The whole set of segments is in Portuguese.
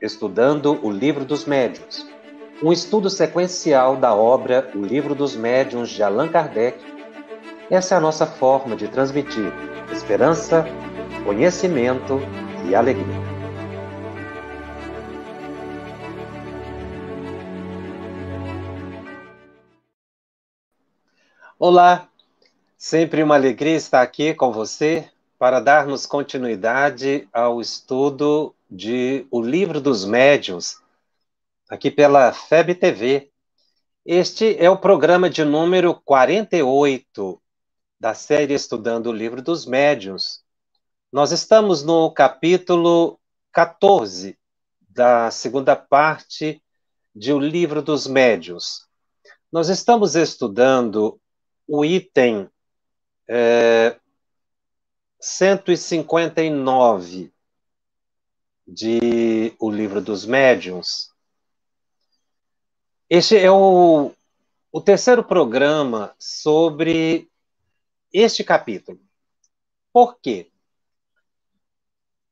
estudando o Livro dos Médiuns, um estudo sequencial da obra O Livro dos Médiuns de Allan Kardec. Essa é a nossa forma de transmitir esperança, conhecimento e alegria. Olá, sempre uma alegria estar aqui com você para darmos continuidade ao estudo de O Livro dos Médiuns, aqui pela FEB TV. Este é o programa de número 48 da série Estudando o Livro dos Médiuns. Nós estamos no capítulo 14 da segunda parte de O Livro dos Médiuns. Nós estamos estudando o item 159 de O Livro dos Médiuns. Este é o terceiro programa sobre este capítulo. Por quê?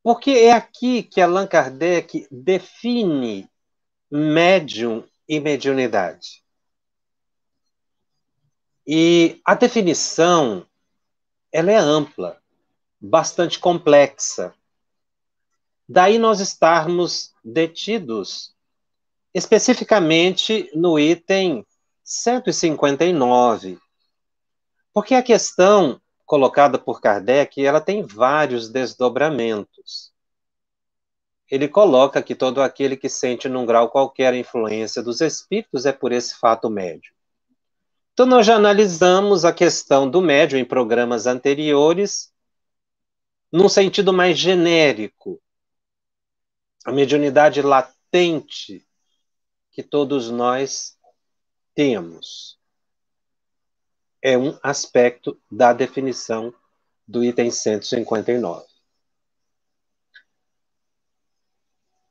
Porque é aqui que Allan Kardec define médium e mediunidade. E a definição, ela é ampla, bastante complexa. Daí nós estarmos detidos especificamente no item 159. Porque a questão colocada por Kardec, ela tem vários desdobramentos. Ele coloca que todo aquele que sente num grau qualquer a influência dos espíritos é por esse fato médium. Então nós já analisamos a questão do médium em programas anteriores, num sentido mais genérico. A mediunidade latente que todos nós temos. É um aspecto da definição do item 159.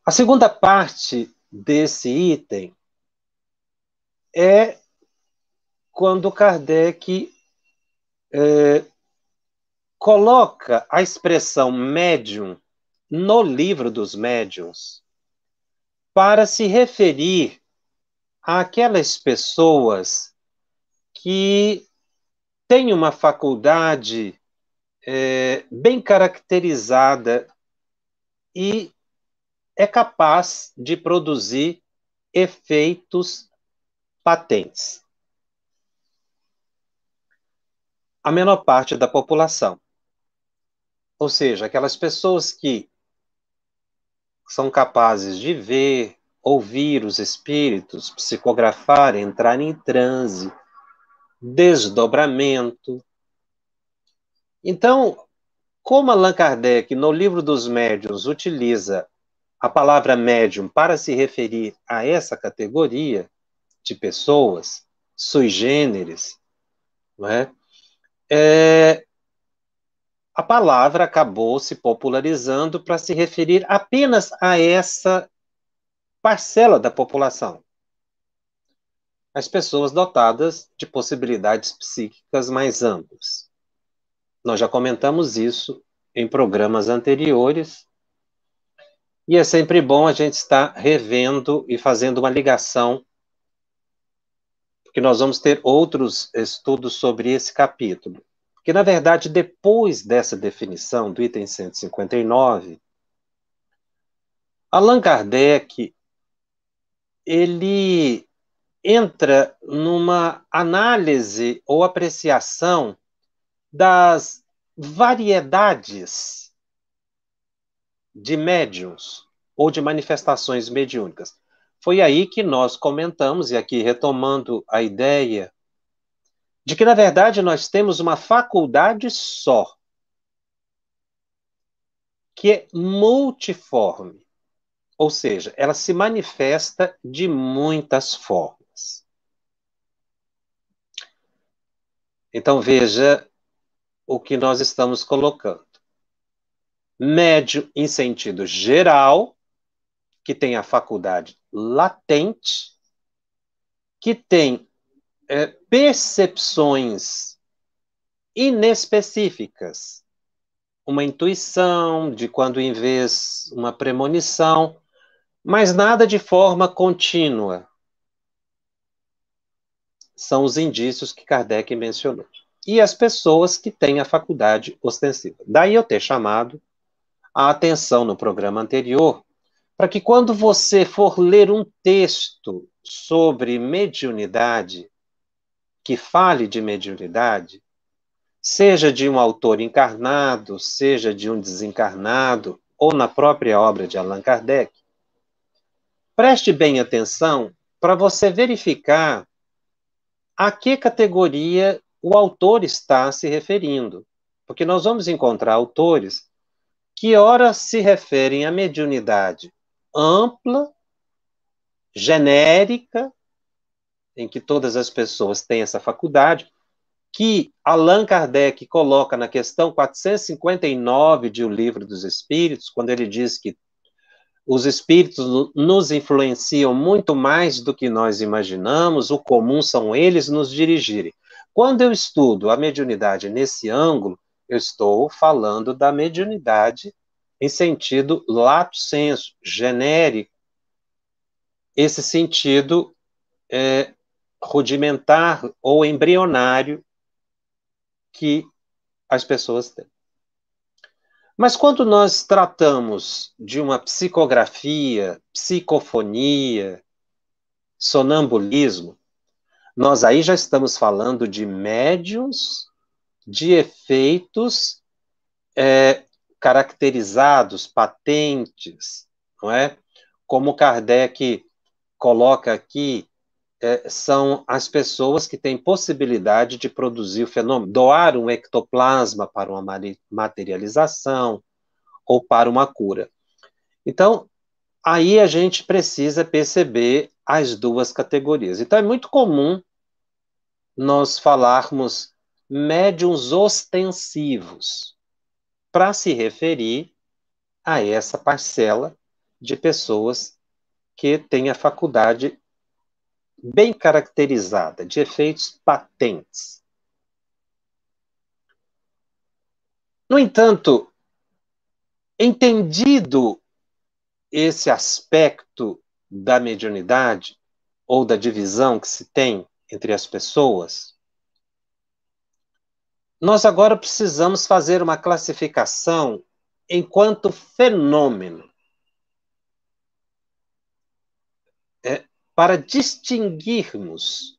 A segunda parte desse item é quando Kardec coloca a expressão médium no Livro dos Médiuns para se referir àquelas pessoas que têm uma faculdade bem caracterizada e é capaz de produzir efeitos patentes. A menor parte da população. Ou seja, aquelas pessoas que são capazes de ver, ouvir os espíritos, psicografar, entrar em transe, desdobramento. Então, como Allan Kardec, no Livro dos Médiuns, utiliza a palavra médium para se referir a essa categoria de pessoas, sui generis, não é? A palavra acabou se popularizando para se referir apenas a essa parcela da população. As pessoas dotadas de possibilidades psíquicas mais amplas. Nós já comentamos isso em programas anteriores, e é sempre bom a gente estar revendo e fazendo uma ligação, porque nós vamos ter outros estudos sobre esse capítulo. Porque, na verdade, depois dessa definição do item 159, Allan Kardec, ele entra numa análise ou apreciação das variedades de médiuns ou de manifestações mediúnicas. Foi aí que nós comentamos, e aqui retomando a ideia, de que, na verdade, nós temos uma faculdade só, que é multiforme. Ou seja, ela se manifesta de muitas formas. Então, veja o que nós estamos colocando. Médium em sentido geral, que tem a faculdade latente, que tem percepções inespecíficas, uma intuição de quando em vez uma premonição, mas nada de forma contínua. São os indícios que Kardec mencionou. E as pessoas que têm a faculdade ostensiva. Daí eu ter chamado a atenção no programa anterior, para que quando você for ler um texto sobre mediunidade, que fale de mediunidade, seja de um autor encarnado, seja de um desencarnado, ou na própria obra de Allan Kardec, preste bem atenção para você verificar a que categoria o autor está se referindo. Porque nós vamos encontrar autores que, ora, se referem à mediunidade ampla, genérica, em que todas as pessoas têm essa faculdade, que Allan Kardec coloca na questão 459 de O Livro dos Espíritos, quando ele diz que os espíritos nos influenciam muito mais do que nós imaginamos, o comum são eles nos dirigirem. Quando eu estudo a mediunidade nesse ângulo, eu estou falando da mediunidade em sentido lato sensu, genérico, esse sentido rudimentar ou embrionário que as pessoas têm. Mas quando nós tratamos de uma psicografia, psicofonia, sonambulismo, nós aí já estamos falando de médiums, de efeitos caracterizados, patentes, não é? Como Kardec coloca aqui, são as pessoas que têm possibilidade de produzir o fenômeno, doar um ectoplasma para uma materialização ou para uma cura. Então, aí a gente precisa perceber as duas categorias. Então, é muito comum nós falarmos médiuns ostensivos para se referir a essa parcela de pessoas que têm a faculdade bem caracterizada, de efeitos patentes. No entanto, entendido esse aspecto da mediunidade, ou da divisão que se tem entre as pessoas, nós agora precisamos fazer uma classificação enquanto fenômeno, para distinguirmos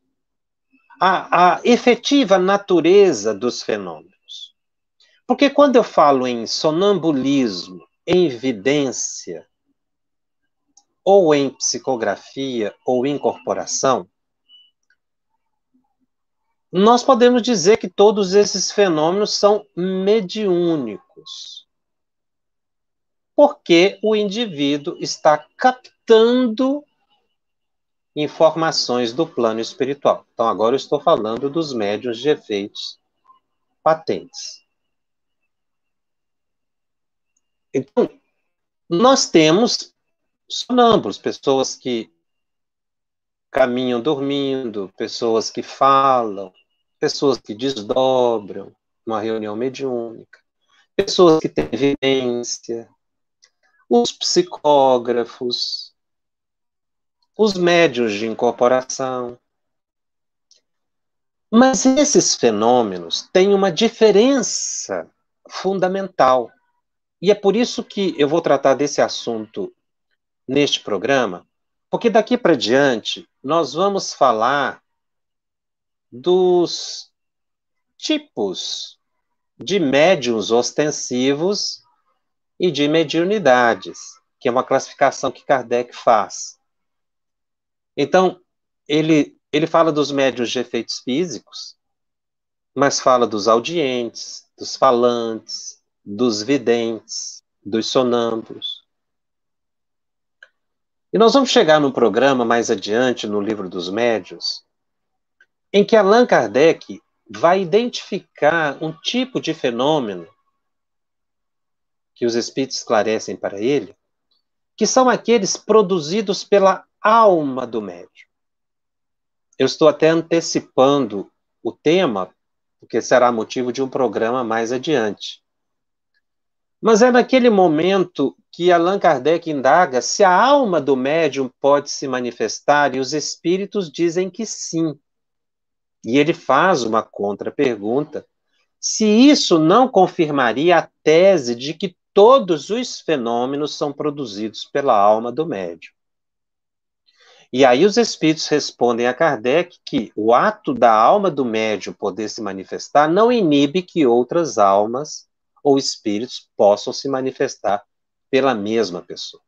a efetiva natureza dos fenômenos. Porque quando eu falo em sonambulismo, em evidência, ou em psicografia, ou incorporação, nós podemos dizer que todos esses fenômenos são mediúnicos. Porque o indivíduo está captando informações do plano espiritual. Então, agora eu estou falando dos médiuns de efeitos patentes. Então, nós temos sonâmbulos, pessoas que caminham dormindo, pessoas que falam, pessoas que desdobram uma reunião mediúnica, pessoas que têm evidência, os psicógrafos, os médiuns de incorporação. Mas esses fenômenos têm uma diferença fundamental. E é por isso que eu vou tratar desse assunto neste programa, porque daqui para diante nós vamos falar dos tipos de médiuns ostensivos e de mediunidades, que é uma classificação que Kardec faz. Então, ele fala dos médiuns de efeitos físicos, mas fala dos audientes, dos falantes, dos videntes, dos sonâmbulos. E nós vamos chegar num programa mais adiante, no Livro dos Médiuns, em que Allan Kardec vai identificar um tipo de fenômeno que os espíritos esclarecem para ele, que são aqueles produzidos pela alma do médium. Eu estou até antecipando o tema, porque será motivo de um programa mais adiante. Mas é naquele momento que Allan Kardec indaga se a alma do médium pode se manifestar, e os espíritos dizem que sim. E ele faz uma contra-pergunta: se isso não confirmaria a tese de que todos os fenômenos são produzidos pela alma do médium. E aí os espíritos respondem a Kardec que o ato da alma do médium poder se manifestar não inibe que outras almas ou espíritos possam se manifestar pela mesma pessoa.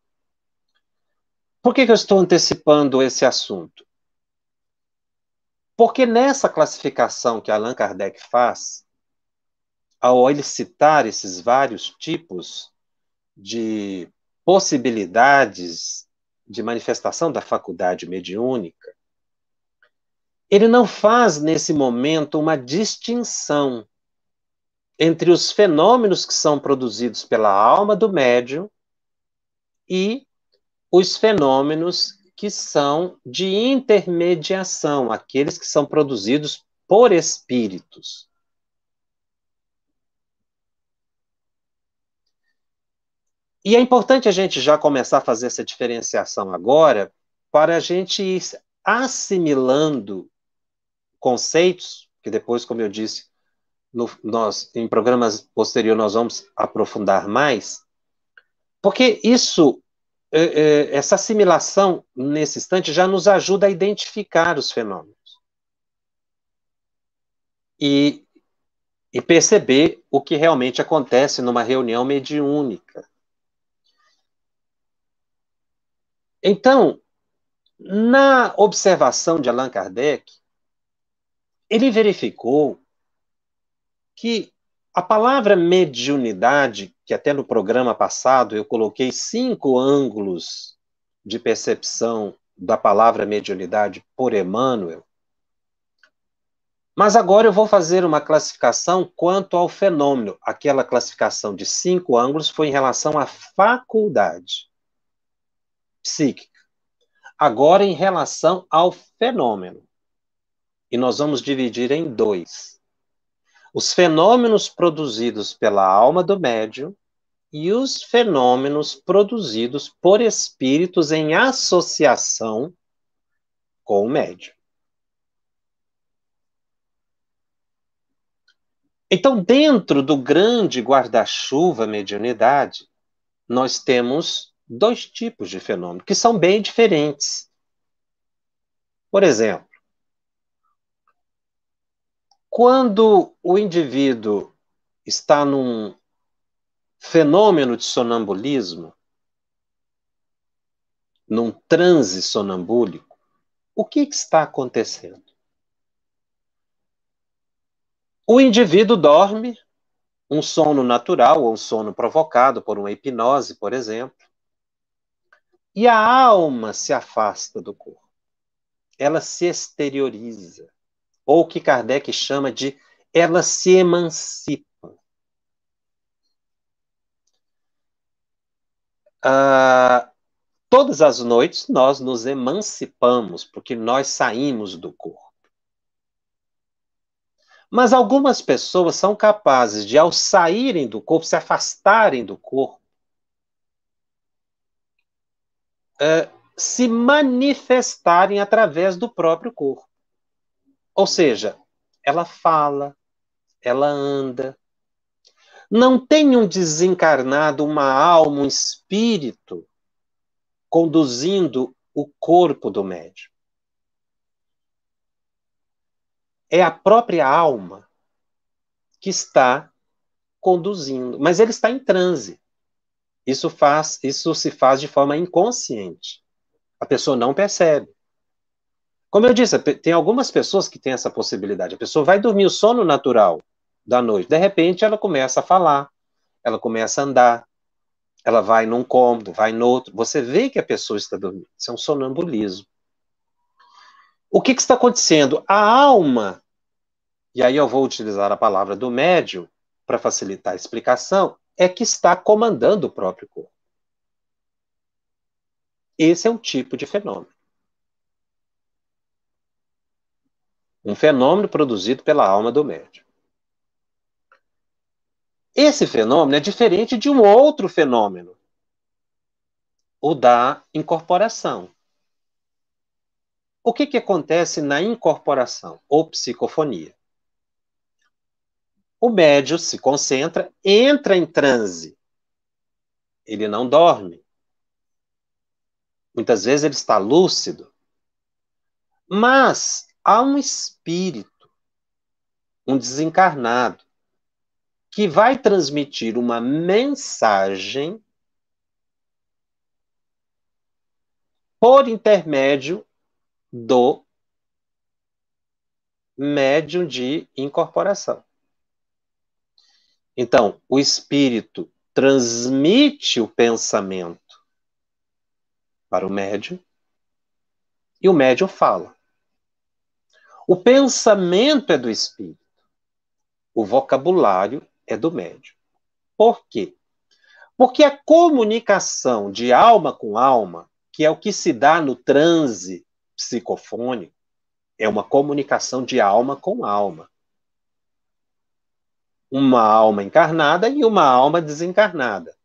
Por que eu estou antecipando esse assunto? Porque nessa classificação que Allan Kardec faz, ao ele citar esses vários tipos de possibilidades de manifestação da faculdade mediúnica, ele não faz nesse momento uma distinção entre os fenômenos que são produzidos pela alma do médium e os fenômenos que são de intermediação, aqueles que são produzidos por espíritos. E é importante a gente já começar a fazer essa diferenciação agora, para a gente ir assimilando conceitos, que depois, como eu disse, em programas posteriores nós vamos aprofundar mais, porque isso, essa assimilação nesse instante já nos ajuda a identificar os fenômenos e, e perceber o que realmente acontece numa reunião mediúnica. Então, na observação de Allan Kardec, ele verificou que a palavra mediunidade, que até no programa passado eu coloquei 5 ângulos de percepção da palavra mediunidade por Emmanuel, mas agora eu vou fazer uma classificação quanto ao fenômeno. Aquela classificação de 5 ângulos foi em relação à faculdade psíquica. Agora em relação ao fenômeno. E nós vamos dividir em 2. Os fenômenos produzidos pela alma do médium e os fenômenos produzidos por espíritos em associação com o médium. Então, dentro do grande guarda-chuva mediunidade, nós temos 2 tipos de fenômeno, que são bem diferentes. Por exemplo, quando o indivíduo está num fenômeno de sonambulismo, num transe sonambúlico, o que está acontecendo? O indivíduo dorme, um sono natural ou um sono provocado por uma hipnose, por exemplo, e a alma se afasta do corpo. Ela se exterioriza, ou o que Kardec chama de ela se emancipa. Todas as noites nós nos emancipamos, porque nós saímos do corpo. Mas algumas pessoas são capazes de, ao saírem do corpo, se afastarem do corpo, se manifestarem através do próprio corpo. Ou seja, ela fala, ela anda. Não tem um desencarnado, uma alma, um espírito conduzindo o corpo do médium. É a própria alma que está conduzindo, mas ele está em transe. Isso se faz de forma inconsciente. A pessoa não percebe. Como eu disse, tem algumas pessoas que têm essa possibilidade. A pessoa vai dormir o sono natural da noite. De repente, ela começa a falar, ela começa a andar, ela vai num cômodo, vai no outro. Você vê que a pessoa está dormindo. Isso é um sonambulismo. O que está acontecendo? A alma, e aí eu vou utilizar a palavra do médium para facilitar a explicação, é que está comandando o próprio corpo. Esse é um tipo de fenômeno. Um fenômeno produzido pela alma do médium. Esse fenômeno é diferente de um outro fenômeno, o da incorporação. O que acontece na incorporação ou psicofonia? O médium se concentra, entra em transe. Ele não dorme. Muitas vezes ele está lúcido. Mas há um espírito, um desencarnado, que vai transmitir uma mensagem por intermédio do médium de incorporação. Então, o espírito transmite o pensamento para o médium e o médium fala. O pensamento é do espírito, o vocabulário é do médium. Por quê? Porque a comunicação de alma com alma, que é o que se dá no transe psicofônico, é uma comunicação de alma com alma. Uma alma encarnada e uma alma desencarnada.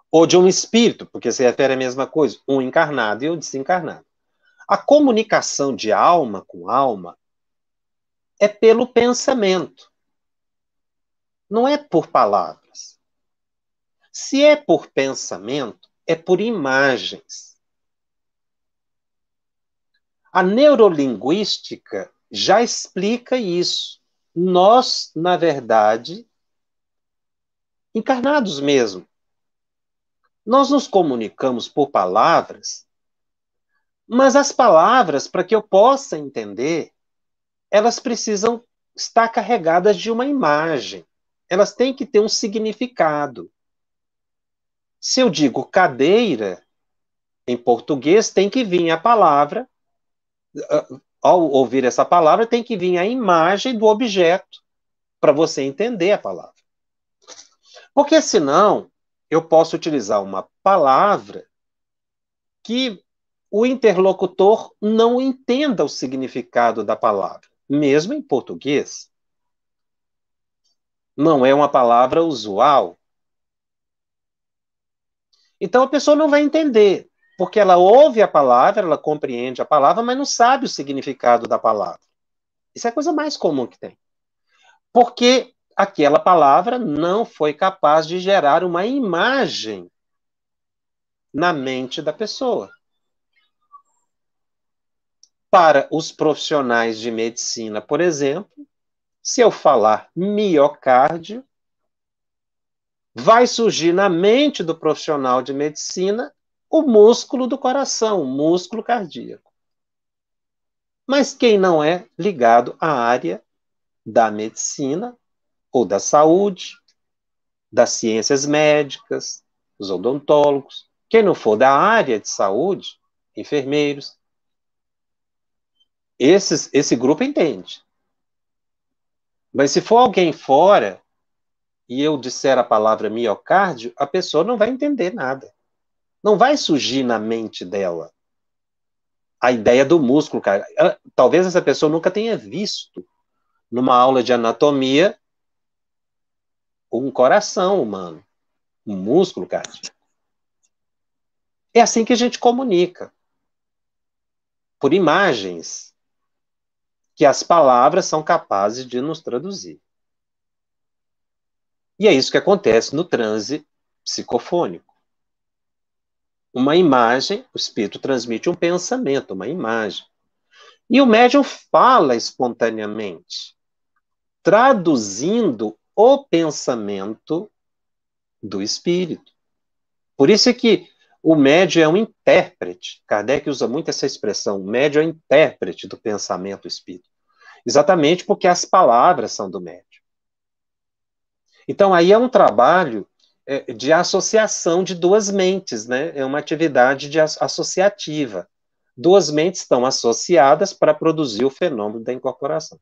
Ou de um espírito, porque se refere à mesma coisa, um encarnado e o desencarnado. A comunicação de alma com alma é pelo pensamento. Não é por palavras. Se é por pensamento, é por imagens. A neurolinguística já explica isso. Nós, na verdade, encarnados mesmo, nós nos comunicamos por palavras, mas as palavras, para que eu possa entender, elas precisam estar carregadas de uma imagem. Elas têm que ter um significado. Se eu digo cadeira, em português, tem que vir a palavra, ao ouvir essa palavra, tem que vir a imagem do objeto, para você entender a palavra. Porque senão, eu posso utilizar uma palavra que o interlocutor não entenda o significado da palavra, mesmo em português. Não é uma palavra usual. Então a pessoa não vai entender, porque ela ouve a palavra, ela compreende a palavra, mas não sabe o significado da palavra. Isso é a coisa mais comum que tem. Porque aquela palavra não foi capaz de gerar uma imagem na mente da pessoa. Para os profissionais de medicina, por exemplo, se eu falar miocárdio, vai surgir na mente do profissional de medicina o músculo do coração, o músculo cardíaco. Mas quem não é ligado à área da medicina ou da saúde, das ciências médicas, os odontólogos, quem não for da área de saúde, enfermeiros, esse grupo entende. Mas se for alguém fora e eu disser a palavra miocárdio, a pessoa não vai entender nada. Não vai surgir na mente dela a ideia do músculo, cara. Talvez essa pessoa nunca tenha visto, numa aula de anatomia, um coração humano, um músculo cardíaco. É assim que a gente comunica. Por imagens que as palavras são capazes de nos traduzir. E é isso que acontece no transe psicofônico. Uma imagem, o espírito transmite um pensamento, uma imagem. E o médium fala espontaneamente, traduzindo o pensamento do espírito. Por isso é que o médium é um intérprete. Kardec usa muito essa expressão, o médium é intérprete do pensamento do espírito. Exatamente porque as palavras são do médium. Então, aí é um trabalho de associação de duas mentes, né? É uma atividade associativa. Duas mentes estão associadas para produzir o fenômeno da incorporação.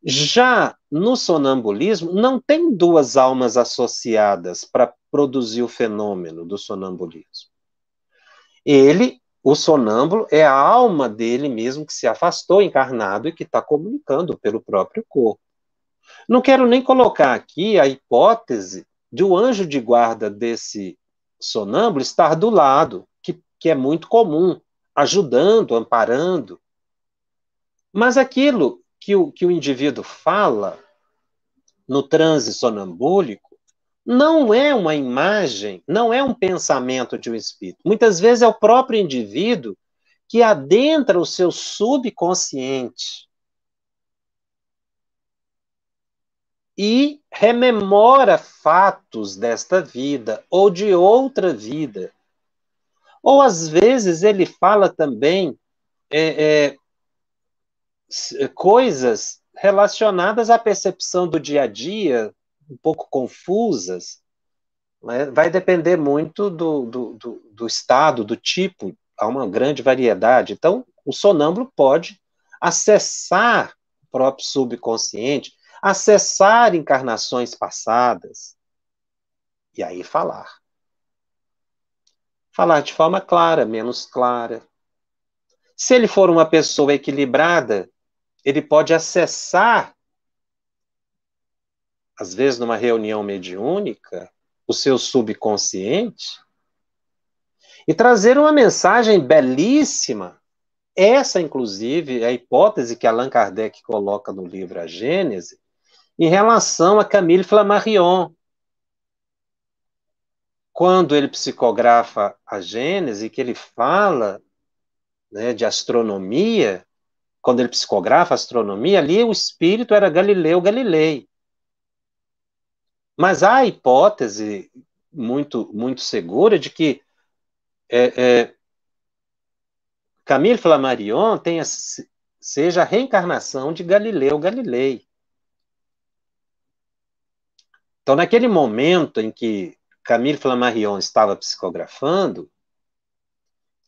Já no sonambulismo, não tem duas almas associadas para produzir o fenômeno do sonambulismo. Ele, o sonâmbulo, é a alma dele mesmo que se afastou encarnado e que está comunicando pelo próprio corpo. Não quero nem colocar aqui a hipótese de o anjo de guarda desse sonâmbulo estar do lado, que é muito comum, ajudando, amparando. Mas aquilo que o indivíduo fala no transe sonambúlico não é uma imagem, não é um pensamento de um espírito. Muitas vezes é o próprio indivíduo que adentra o seu subconsciente e rememora fatos desta vida ou de outra vida. Ou às vezes ele fala também é, coisas relacionadas à percepção do dia a dia, um pouco confusas, né? Vai depender muito do estado, do tipo, há uma grande variedade. Então, o sonâmbulo pode acessar o próprio subconsciente, acessar encarnações passadas, e aí falar. Falar de forma clara, menos clara. Se ele for uma pessoa equilibrada, ele pode acessar, às vezes numa reunião mediúnica, o seu subconsciente e trazer uma mensagem belíssima. Essa, inclusive, é a hipótese que Allan Kardec coloca no livro A Gênese, em relação a Camille Flammarion. Quando ele psicografa a Gênese, que ele fala, né, de astronomia, quando ele psicografa a astronomia, ali o espírito era Galileu Galilei. Mas há a hipótese muito segura de que Camille Flammarion seja a reencarnação de Galileu Galilei. Então, naquele momento em que Camille Flammarion estava psicografando,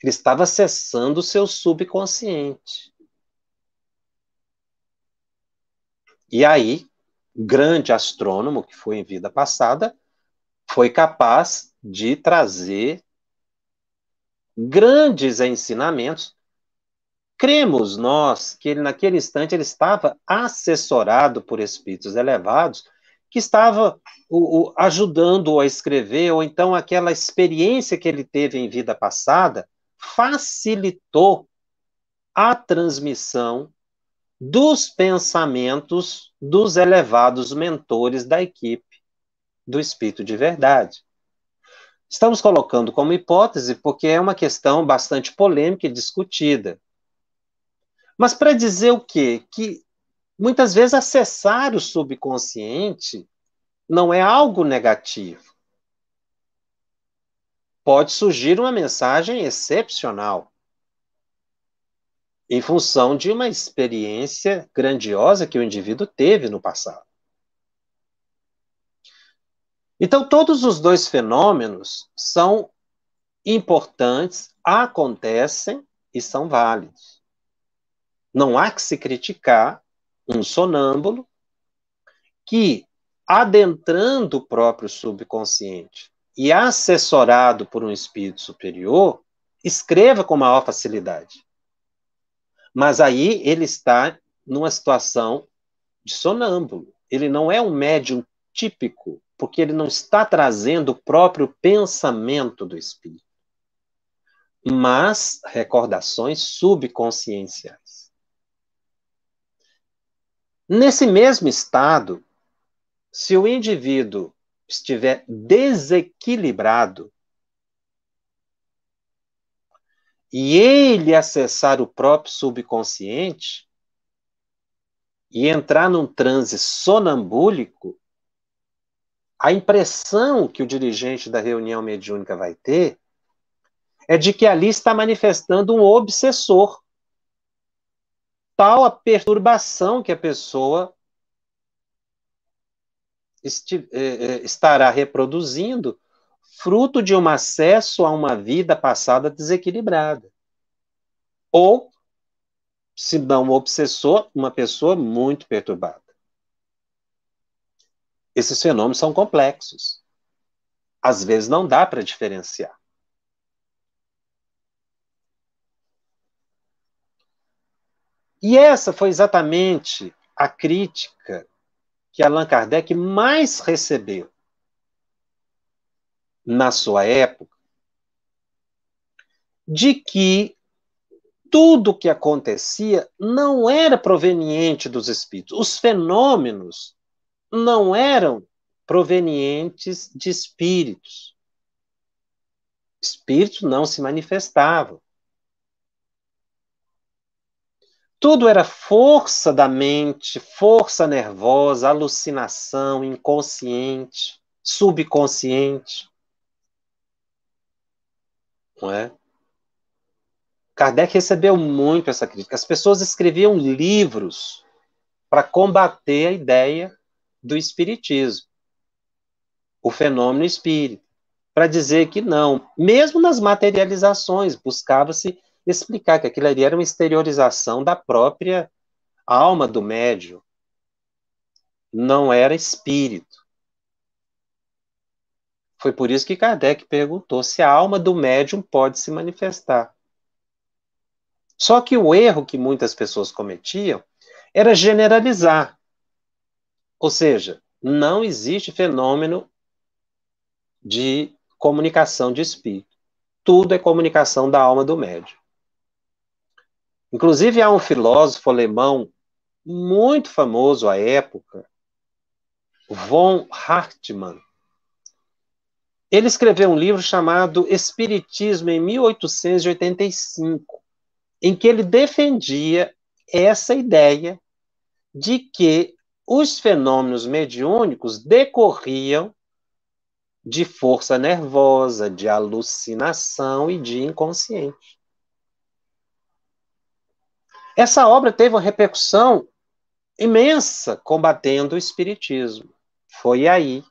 ele estava acessando o seu subconsciente. E aí, o grande astrônomo, que foi em vida passada, foi capaz de trazer grandes ensinamentos. Cremos nós que ele, naquele instante, ele estava assessorado por espíritos elevados que estava ajudando-o a escrever, ou então aquela experiência que ele teve em vida passada facilitou a transmissão dos pensamentos dos elevados mentores da equipe do Espírito de Verdade. Estamos colocando como hipótese porque é uma questão bastante polêmica e discutida. Mas para dizer o quê? Que muitas vezes acessar o subconsciente não é algo negativo. Pode surgir uma mensagem excepcional em função de uma experiência grandiosa que o indivíduo teve no passado. Então, todos os dois fenômenos são importantes, acontecem e são válidos. Não há que se criticar um sonâmbulo que, adentrando o próprio subconsciente e assessorado por um espírito superior, escreva com maior facilidade. Mas aí ele está numa situação de sonâmbulo. Ele não é um médium típico, porque ele não está trazendo o próprio pensamento do espírito, mas recordações subconscienciais. Nesse mesmo estado, se o indivíduo estiver desequilibrado e ele acessar o próprio subconsciente e entrar num transe sonambúlico, a impressão que o dirigente da reunião mediúnica vai ter é de que ali está manifestando um obsessor. Tal a perturbação que a pessoa estará reproduzindo, fruto de um acesso a uma vida passada desequilibrada. Ou, se não um obsessor, uma pessoa muito perturbada. Esses fenômenos são complexos. Às vezes não dá para diferenciar. E essa foi exatamente a crítica que Allan Kardec mais recebeu na sua época, de que tudo o que acontecia não era proveniente dos espíritos. Os fenômenos não eram provenientes de espíritos. Espíritos não se manifestavam. Tudo era força da mente, força nervosa, alucinação, inconsciente, subconsciente. Não é? Kardec recebeu muito essa crítica. As pessoas escreviam livros para combater a ideia do espiritismo, o fenômeno espírita, para dizer que não. Mesmo nas materializações, buscava-se explicar que aquilo ali era uma exteriorização da própria alma do médium, não era espírito. Foi por isso que Kardec perguntou se a alma do médium pode se manifestar. Só que o erro que muitas pessoas cometiam era generalizar. Ou seja, não existe fenômeno de comunicação de espírito. Tudo é comunicação da alma do médium. Inclusive, há um filósofo alemão muito famoso à época, von Hartmann. Ele escreveu um livro chamado Espiritismo em 1885, em que ele defendia essa ideia de que os fenômenos mediúnicos decorriam de força nervosa, de alucinação e de inconsciente. Essa obra teve uma repercussão imensa combatendo o espiritismo. Foi aí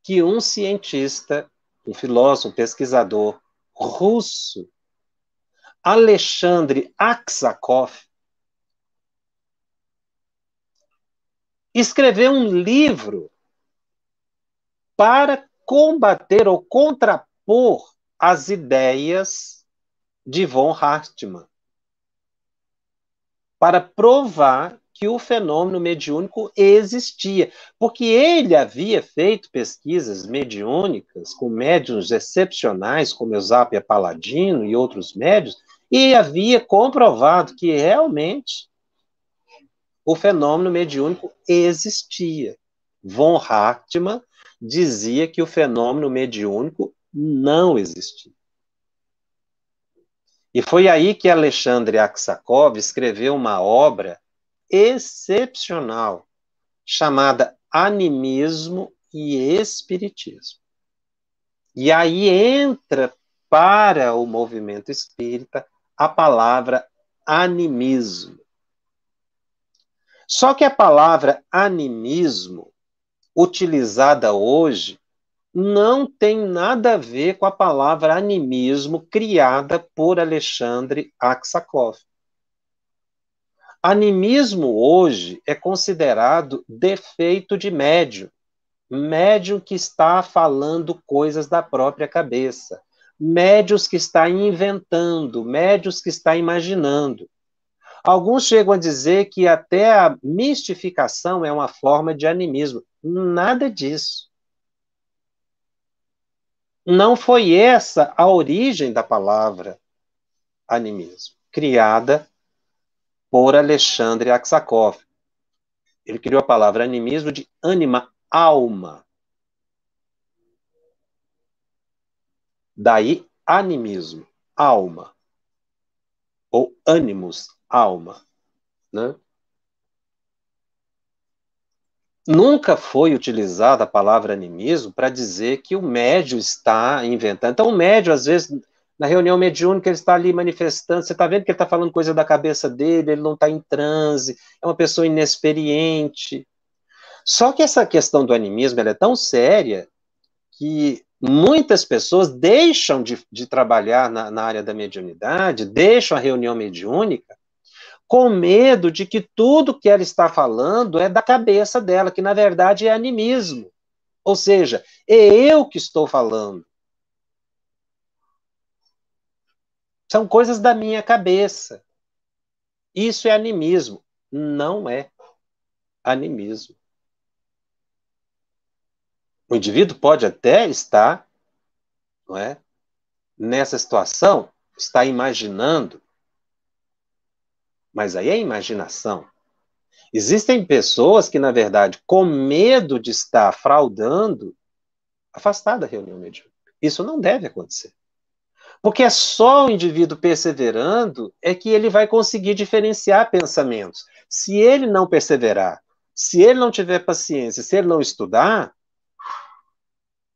que um cientista, um filósofo, um pesquisador russo, Alexandre Aksakov, escreveu um livro para combater ou contrapor as ideias de von Hartmann, para provar que o fenômeno mediúnico existia, porque ele havia feito pesquisas mediúnicas com médiuns excepcionais, como Eusápia Paladino e outros médiuns, e havia comprovado que realmente o fenômeno mediúnico existia. Von Hartmann dizia que o fenômeno mediúnico não existia. E foi aí que Alexandre Aksakov escreveu uma obra excepcional, chamada Animismo e Espiritismo. E aí entra para o movimento espírita a palavra animismo. Só que a palavra animismo, utilizada hoje, não tem nada a ver com a palavra animismo criada por Alexandre Aksakov. Animismo hoje é considerado defeito de médium. Médium que está falando coisas da própria cabeça. Médios que está inventando, médios que está imaginando. Alguns chegam a dizer que até a mistificação é uma forma de animismo. Nada disso. Não foi essa a origem da palavra animismo, criada por Alexandre Aksakov. Ele criou a palavra animismo de anima, alma. Daí, animismo, alma. Ou ânimos, alma. Né? Nunca foi utilizada a palavra animismo para dizer que o médium está inventando. Então, o médium, às vezes, na reunião mediúnica, ele está ali manifestando, você está vendo que ele está falando coisa da cabeça dele, ele não está em transe, é uma pessoa inexperiente. Só que essa questão do animismo ela é tão séria que muitas pessoas deixam de trabalhar na área da mediunidade, deixam a reunião mediúnica, com medo de que tudo que ela está falando é da cabeça dela, que na verdade é animismo. Ou seja, é eu que estou falando. São coisas da minha cabeça. Isso é animismo. Não é animismo. O indivíduo pode até estar, não é, nessa situação, está imaginando, mas aí é imaginação. Existem pessoas que, na verdade, com medo de estar fraudando, afastar da reunião mediúnica. Isso não deve acontecer. Porque é só o indivíduo perseverando é que ele vai conseguir diferenciar pensamentos. Se ele não perseverar, se ele não tiver paciência, se ele não estudar,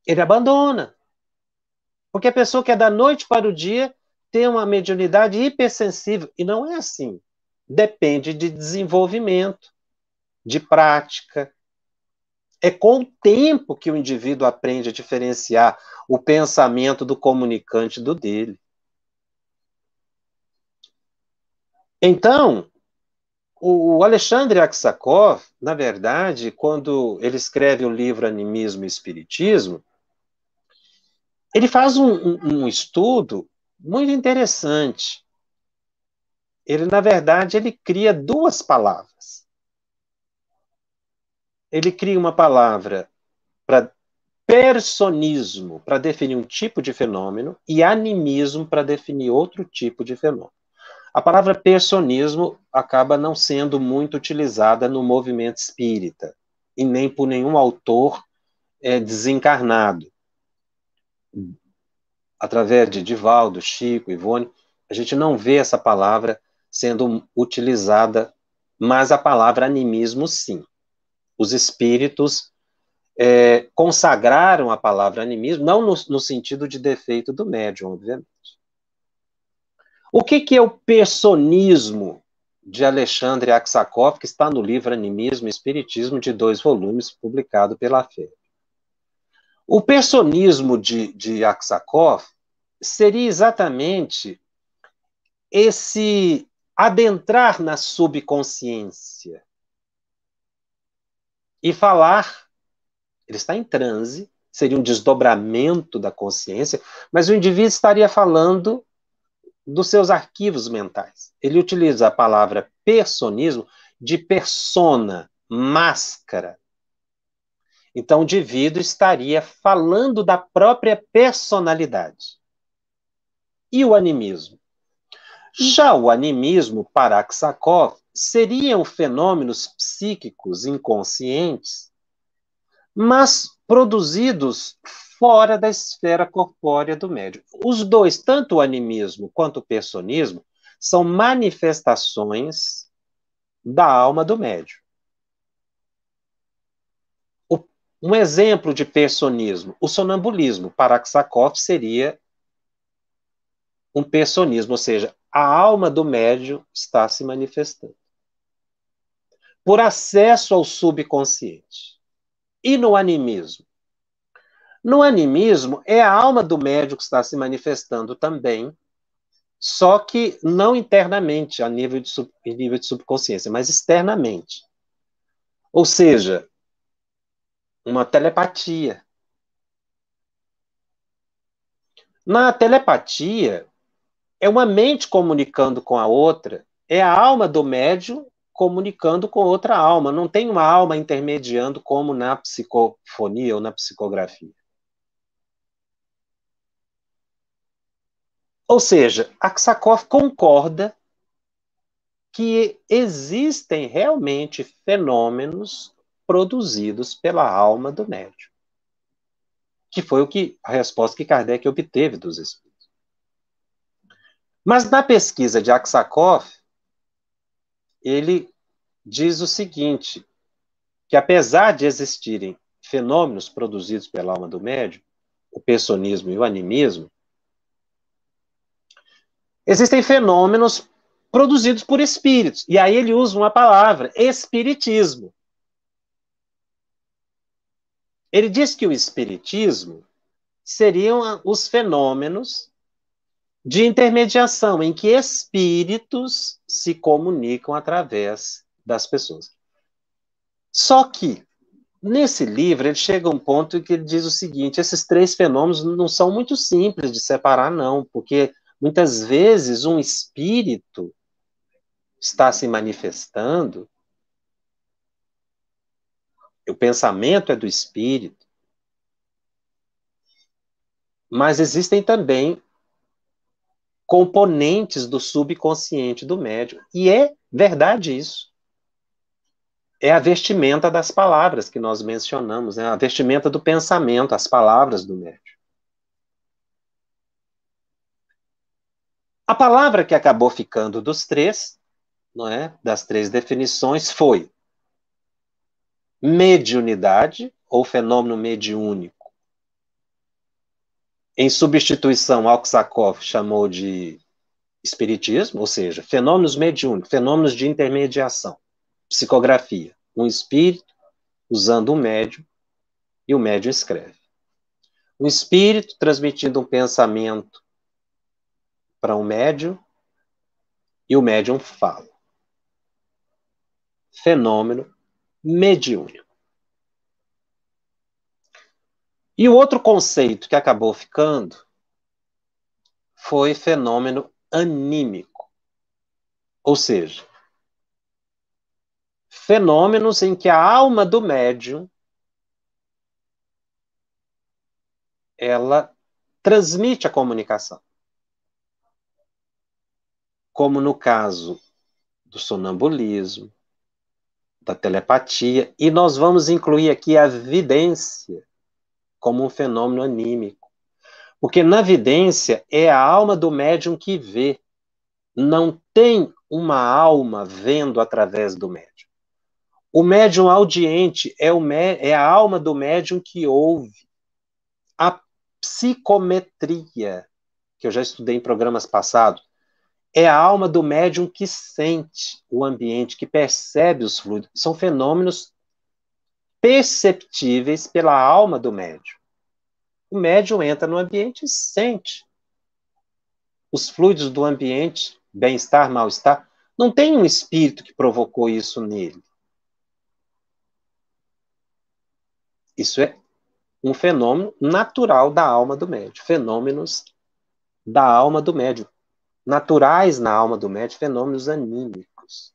ele abandona. Porque a pessoa quer da noite para o dia ter uma mediunidade hipersensível. E não é assim. Depende de desenvolvimento, de prática. É com o tempo que o indivíduo aprende a diferenciar o pensamento do comunicante do dele. Então, o Alexandre Aksakov, na verdade, quando ele escreve o livro Animismo e Espiritismo, ele faz um estudo muito interessante. Ele, na verdade, ele cria duas palavras. Ele cria uma palavra para personismo, para definir um tipo de fenômeno, e animismo para definir outro tipo de fenômeno. A palavra personismo acaba não sendo muito utilizada no movimento espírita, e nem por nenhum autor desencarnado. Através de Divaldo, Chico, Ivone, a gente não vê essa palavra sendo utilizada, mas a palavra animismo, sim. Os espíritos consagraram a palavra animismo, não no sentido de defeito do médium, obviamente. O que é o personismo de Alexandre Aksakov, que está no livro Animismo e Espiritismo, de 2 volumes, publicado pela FEB? O personismo de Aksakov seria exatamente esse adentrar na subconsciência e falar. Ele está em transe, seria um desdobramento da consciência, mas o indivíduo estaria falando dos seus arquivos mentais. Ele utiliza a palavra personismo de persona, máscara. Então, o indivíduo estaria falando da própria personalidade. E o animismo? Já o animismo, para Aksakov, seriam fenômenos psíquicos inconscientes, mas produzidos fora da esfera corpórea do médium. Os dois, tanto o animismo quanto o personismo, são manifestações da alma do médium. Um exemplo de personismo, o sonambulismo, para Aksakov, seria um personismo, ou seja, a alma do médium está se manifestando por acesso ao subconsciente. E no animismo? No animismo, é a alma do médium que está se manifestando também, só que não internamente, a nível de subconsciência, mas externamente. Ou seja, uma telepatia. Na telepatia, é uma mente comunicando com a outra, é a alma do médium comunicando com outra alma. Não tem uma alma intermediando como na psicofonia ou na psicografia. Ou seja, Aksakov concorda que existem realmente fenômenos produzidos pela alma do médium, que foi a resposta que Kardec obteve dos espíritos. Mas na pesquisa de Aksakov, ele diz o seguinte, que apesar de existirem fenômenos produzidos pela alma do médium, o personismo e o animismo, existem fenômenos produzidos por espíritos. E aí ele usa uma palavra, espiritismo. Ele diz que o espiritismo seriam os fenômenos de intermediação em que espíritos se comunicam através das pessoas. Só que, nesse livro, ele chega a um ponto em que ele diz o seguinte, esses 3 fenômenos não são muito simples de separar, não, porque muitas vezes um espírito está se manifestando, o pensamento é do espírito, Mas existem também componentes do subconsciente do médium. E é verdade isso. É a vestimenta das palavras que nós mencionamos, né? A vestimenta do pensamento, as palavras do médium. A palavra que acabou ficando dos três, não é? Das três definições, foi mediunidade, ou fenômeno mediúnico. Em substituição, Aksakov chamou de espiritismo, ou seja, fenômenos mediúnicos, fenômenos de intermediação, psicografia. Um espírito usando um médium e o médium escreve. Um espírito transmitindo um pensamento para um médium e o médium fala. Fenômeno mediúnico. E o outro conceito que acabou ficando foi fenômeno anímico. Ou seja, fenômenos em que a alma do médium ela transmite a comunicação. Como no caso do sonambulismo, da telepatia, e nós vamos incluir aqui a vidência como um fenômeno anímico. Porque na vidência é a alma do médium que vê. Não tem uma alma vendo através do médium. O médium audiente é a alma do médium que ouve. A psicometria, que eu já estudei em programas passados, é a alma do médium que sente o ambiente, que percebe os fluidos. São fenômenos perceptíveis pela alma do médium. O médium entra no ambiente e sente os fluidos do ambiente, bem-estar, mal-estar. Não tem um espírito que provocou isso nele. Isso é um fenômeno natural da alma do médium. Fenômenos da alma do médium. Naturais na alma do médium, fenômenos anímicos.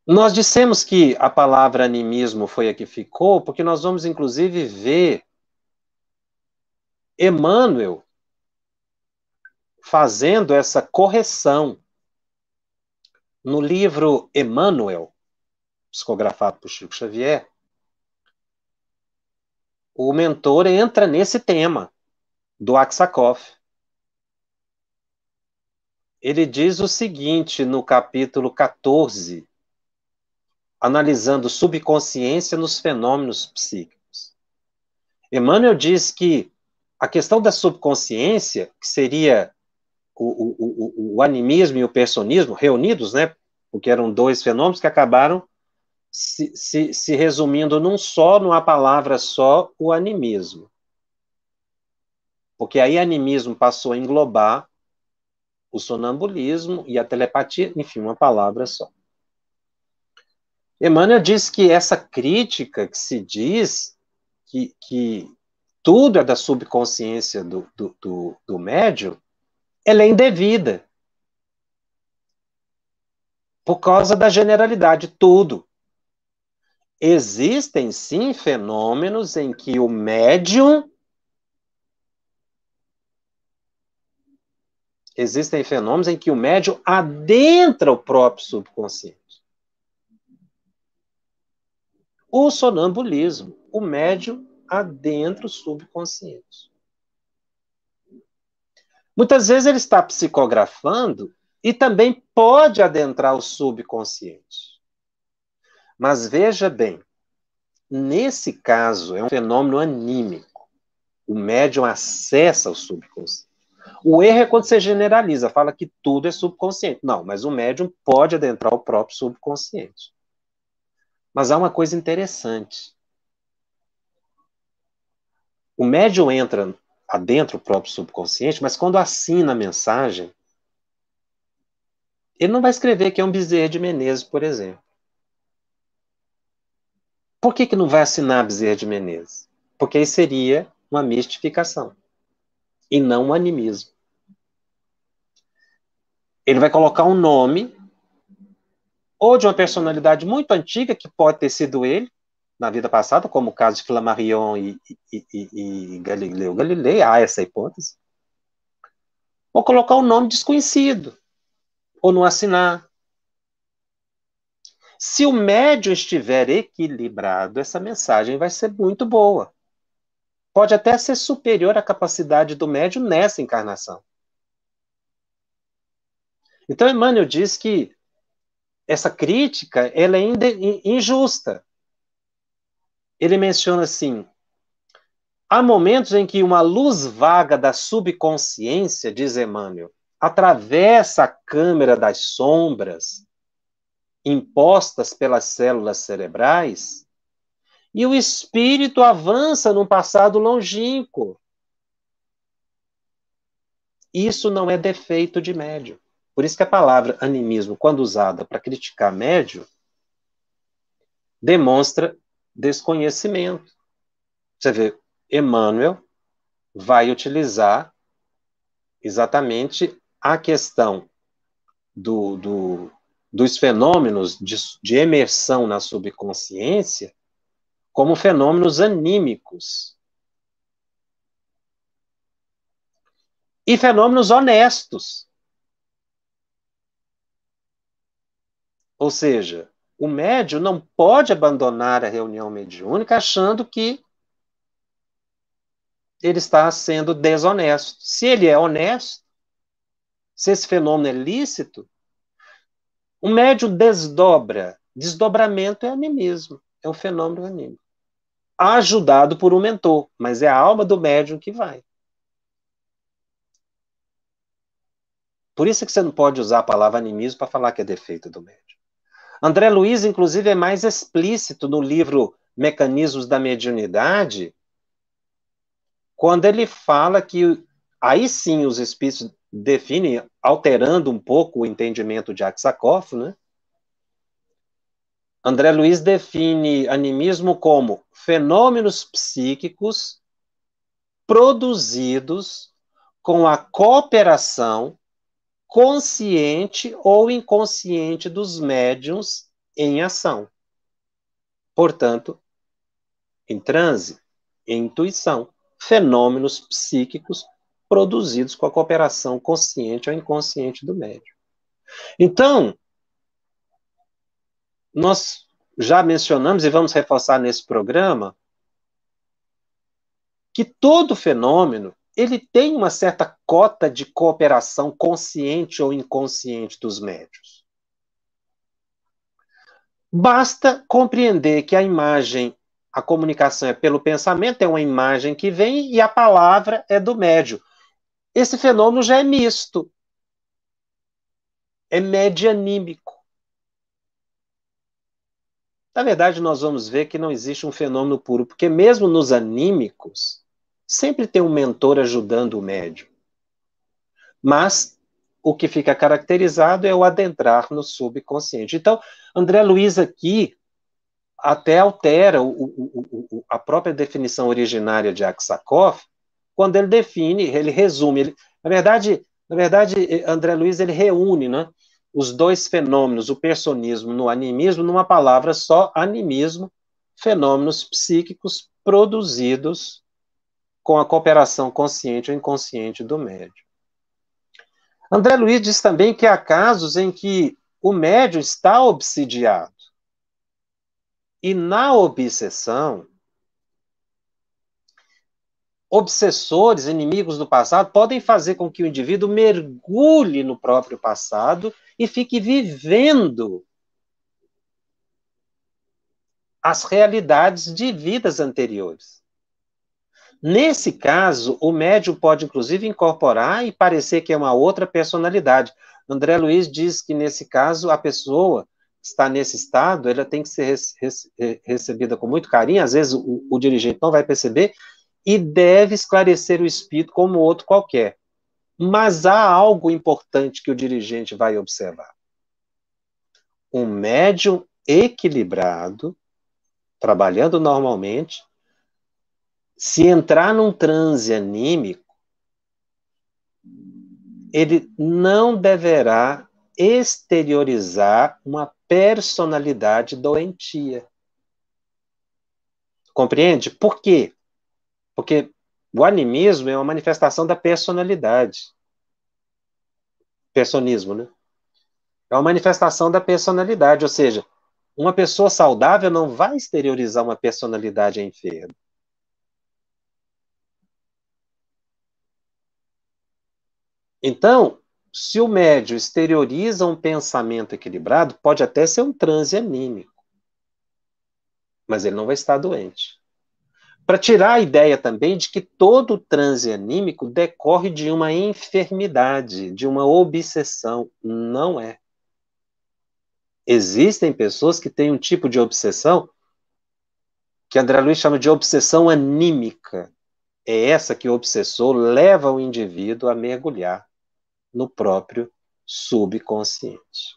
Nós dissemos que a palavra animismo foi a que ficou, porque nós vamos, inclusive, ver Emmanuel fazendo essa correção. No livro Emmanuel, psicografado por Chico Xavier, o mentor entra nesse tema do Aksakov. Ele diz o seguinte no capítulo 14, analisando subconsciência nos fenômenos psíquicos. Emmanuel diz que a questão da subconsciência, que seria o animismo e o personismo reunidos, né? Porque eram dois fenômenos que acabaram se resumindo numa palavra só, o animismo. Porque aí animismo passou a englobar o sonambulismo e a telepatia, enfim, uma palavra só. Emmanuel diz que essa crítica que se diz que tudo é da subconsciência do médium, ela é indevida. Por causa da generalidade, tudo. Existem, sim, fenômenos em que o médium. Existem fenômenos em que o médium adentra o próprio subconsciente. O sonambulismo, o médium adentra o subconsciente. Muitas vezes ele está psicografando e também pode adentrar o subconsciente. Mas veja bem, nesse caso é um fenômeno anímico. O médium acessa o subconsciente. O erro é quando você generaliza, fala que tudo é subconsciente. Não, mas o médium pode adentrar o próprio subconsciente. Mas há uma coisa interessante. O médium entra adentro do próprio subconsciente, mas quando assina a mensagem, ele não vai escrever que é um Bezerra de Menezes, por exemplo. Por que não vai assinar Bezerra de Menezes? Porque aí seria uma mistificação e não um animismo. Ele vai colocar um nome ou de uma personalidade muito antiga, que pode ter sido ele, na vida passada, como o caso de Flammarion e Galileu Galilei, há essa hipótese, ou colocar um nome desconhecido, ou não assinar. Se o médium estiver equilibrado, essa mensagem vai ser muito boa. Pode até ser superior à capacidade do médium nessa encarnação. Então, Emmanuel diz que essa crítica ela é injusta. Ele menciona assim: há momentos em que uma luz vaga da subconsciência, diz Emmanuel, atravessa a câmara das sombras impostas pelas células cerebrais e o espírito avança num passado longínquo. Isso não é defeito de médium. Por isso que a palavra animismo, quando usada para criticar médium, demonstra desconhecimento. Você vê, Emmanuel vai utilizar exatamente a questão dos fenômenos de emersão na subconsciência como fenômenos anímicos e fenômenos honestos. Ou seja, o médium não pode abandonar a reunião mediúnica achando que ele está sendo desonesto. Se ele é honesto, se esse fenômeno é lícito, o médium desdobra. Desdobramento é animismo, é um fenômeno anímico. Ajudado por um mentor, mas é a alma do médium que vai. Por isso que você não pode usar a palavra animismo para falar que é defeito do médium. André Luiz, inclusive, é mais explícito no livro Mecanismos da Mediunidade, quando ele fala que aí sim os espíritos definem, alterando um pouco o entendimento de Aksakov, né? André Luiz define animismo como fenômenos psíquicos produzidos com a cooperação consciente ou inconsciente dos médiuns em ação. Portanto, em transe, em intuição, fenômenos psíquicos produzidos com a cooperação consciente ou inconsciente do médium. Então, nós já mencionamos e vamos reforçar nesse programa que todo fenômeno ele tem uma certa cota de cooperação consciente ou inconsciente dos médiuns. Basta compreender que a imagem, a comunicação é pelo pensamento, é uma imagem que vem e a palavra é do médium. Esse fenômeno já é misto, é medianímico. Na verdade, nós vamos ver que não existe um fenômeno puro, porque mesmo nos anímicos, sempre tem um mentor ajudando o médium. Mas o que fica caracterizado é o adentrar no subconsciente. Então, André Luiz aqui até altera a própria definição originária de Aksakov, quando ele define, ele resume. Na verdade, André Luiz ele reúne, né, os dois fenômenos, o personismo no animismo, numa palavra só, animismo, fenômenos psíquicos produzidos com a cooperação consciente ou inconsciente do médium. André Luiz diz também que há casos em que o médium está obsidiado. E na obsessão, obsessores, inimigos do passado, podem fazer com que o indivíduo mergulhe no próprio passado e fique vivendo as realidades de vidas anteriores. Nesse caso, o médium pode, inclusive, incorporar e parecer que é uma outra personalidade. André Luiz diz que, nesse caso, a pessoa que está nesse estado, ela tem que ser recebida com muito carinho, às vezes o dirigente não vai perceber, e deve esclarecer o espírito como outro qualquer. Mas há algo importante que o dirigente vai observar. Um médium equilibrado, trabalhando normalmente, se entrar num transe anímico, ele não deverá exteriorizar uma personalidade doentia. Compreende? Por quê? Porque o animismo é uma manifestação da personalidade. Personismo, né? É uma manifestação da personalidade, ou seja, uma pessoa saudável não vai exteriorizar uma personalidade enferma. Então, se o médium exterioriza um pensamento equilibrado, pode até ser um transe anímico, mas ele não vai estar doente. Para tirar a ideia também de que todo transe anímico decorre de uma enfermidade, de uma obsessão. Não é. Existem pessoas que têm um tipo de obsessão que André Luiz chama de obsessão anímica. É essa que o obsessor leva o indivíduo a mergulhar no próprio subconsciente.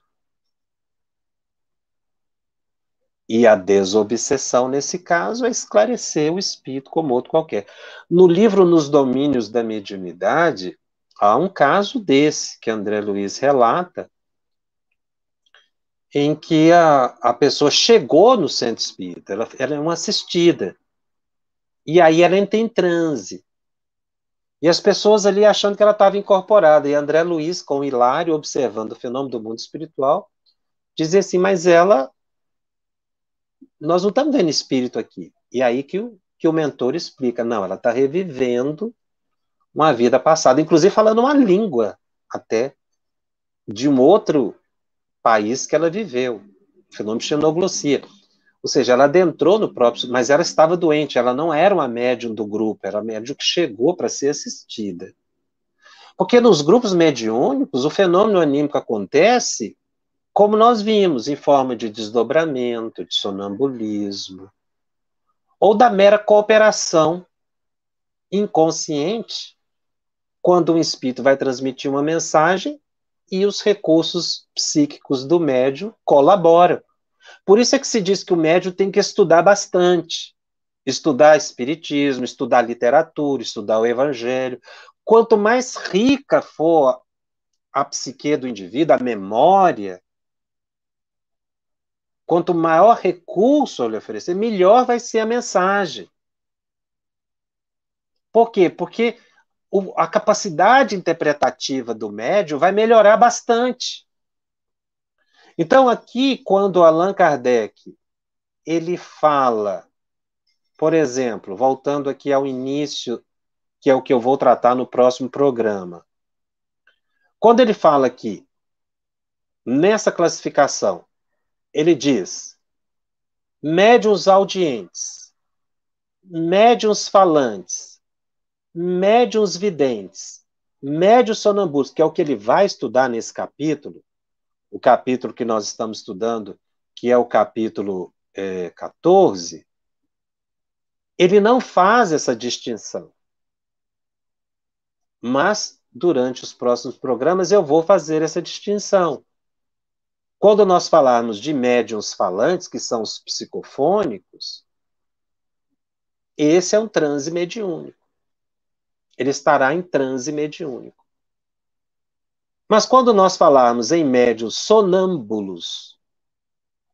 E a desobsessão, nesse caso, é esclarecer o espírito como outro qualquer. No livro Nos Domínios da Mediunidade, há um caso desse, que André Luiz relata, em que a pessoa chegou no centro espírita, ela é uma assistida, e aí ela entra em transe. E as pessoas ali achando que ela estava incorporada, e André Luiz, com Hilário, observando o fenômeno do mundo espiritual, dizia assim, mas ela, nós não estamos vendo espírito aqui. E aí que o mentor explica, não, ela está revivendo uma vida passada, inclusive falando uma língua até de um outro país que ela viveu, o fenômeno de xenoglossia. Ou seja, ela adentrou no próprio, mas ela estava doente, ela não era uma médium do grupo, era uma médium que chegou para ser assistida. Porque nos grupos mediúnicos, o fenômeno anímico acontece, como nós vimos, em forma de desdobramento, de sonambulismo, ou da mera cooperação inconsciente, quando um espírito vai transmitir uma mensagem e os recursos psíquicos do médium colaboram. Por isso é que se diz que o médium tem que estudar bastante. Estudar espiritismo, estudar literatura, estudar o evangelho. Quanto mais rica for a psique do indivíduo, a memória, quanto maior recurso eu lhe oferecer, melhor vai ser a mensagem. Por quê? Porque a capacidade interpretativa do médium vai melhorar bastante. Então, aqui, quando Allan Kardec ele fala, por exemplo, voltando aqui ao início, que é o que eu vou tratar no próximo programa. Quando ele fala aqui, nessa classificação, ele diz médiuns audientes, médiuns falantes, médiuns videntes, médiuns sonambulos, que é o que ele vai estudar nesse capítulo, o capítulo que nós estamos estudando, que é o capítulo 14, ele não faz essa distinção. Mas, durante os próximos programas, eu vou fazer essa distinção. Quando nós falarmos de médiuns falantes, que são os psicofônicos, esse é um transe mediúnico. Ele estará em transe mediúnico. Mas quando nós falarmos em médiuns sonâmbulos